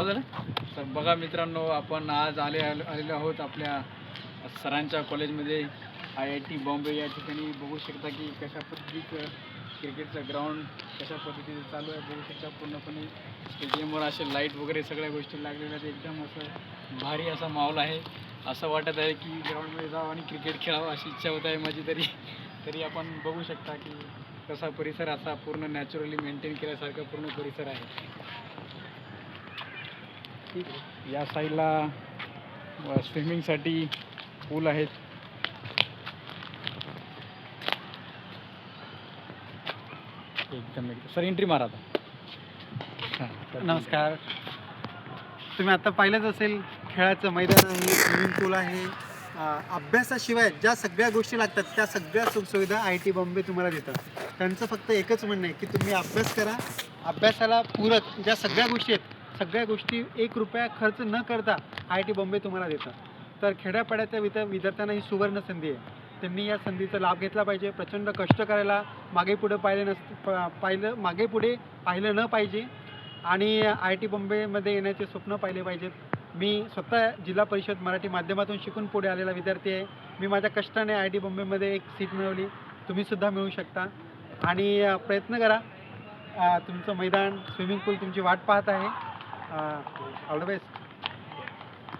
झालं. तर बघा मित्रांनो, आपण आज आलेलो आहोत आपल्या सरांच्या कॉलेजमध्ये IIT बॉम्बे या ठिकाणी. बघू शकता की कशा पद्धतीचं क्रिकेटचं ग्राउंड कशा पद्धतीचं चालू आहे. बघू शकता पूर्णपणे स्टेडियमवर असे लाईट वगैरे सगळ्या गोष्टी लागलेल्या आहेत. एकदम असं भारी असा माहोल आहे. असं वाटत आहे की ग्राउंडमध्ये जावं आणि क्रिकेट खेळावं अशी इच्छा होत आहे माझी. तरी आपण बघू शकता की कसा परिसर असा पूर्ण नॅचरली मेंटेन केल्यासारखा पूर्ण परिसर आहे. या साईडला स्विमिंगसाठी पूल आहेत. एकदम सर एंट्री मारा आता. नमस्कार. तुम्ही आता पाहिलंच असेल, खेळाचं मैदान आहे, स्विमिंग पूल आहे. अभ्यासाशिवाय ज्या सगळ्या गोष्टी लागतात त्या सगळ्या सुखसुविधा IIT बॉम्बे तुम्हाला देतं. त्यांचं फक्त एकच म्हणणं आहे की तुम्ही अभ्यास करा. अभ्यासाला पूरक ज्या सगळ्या गोष्टी आहेत, सगळ्या गोष्टी ₹1 खर्च न करता IIT बॉम्बे तुम्हाला देतं. तर खेड्यापाड्याच्या विद्यार्थ्यांना ही सुवर्ण संधी आहे. त्यांनी या संधीचा लाभ घेतला पाहिजे. प्रचंड कष्ट करायला मागे पुढे मागे पुढे पाहिलं न पाहिजे आणि IIT बॉम्बेमध्ये येण्याचे स्वप्न पाहिले पाहिजेत. मी स्वतः जिल्हा परिषद मराठी माध्यमातून शिकून पुढे आलेला विद्यार्थी आहे. मी माझ्या कष्टाने IIT बॉम्बेमध्ये एक सीट मिळवली. तुम्हीसुद्धा मिळवू शकता आणि प्रयत्न करा. तुमचं मैदान, स्विमिंग पूल तुमची वाट पाहत आहे. All the best.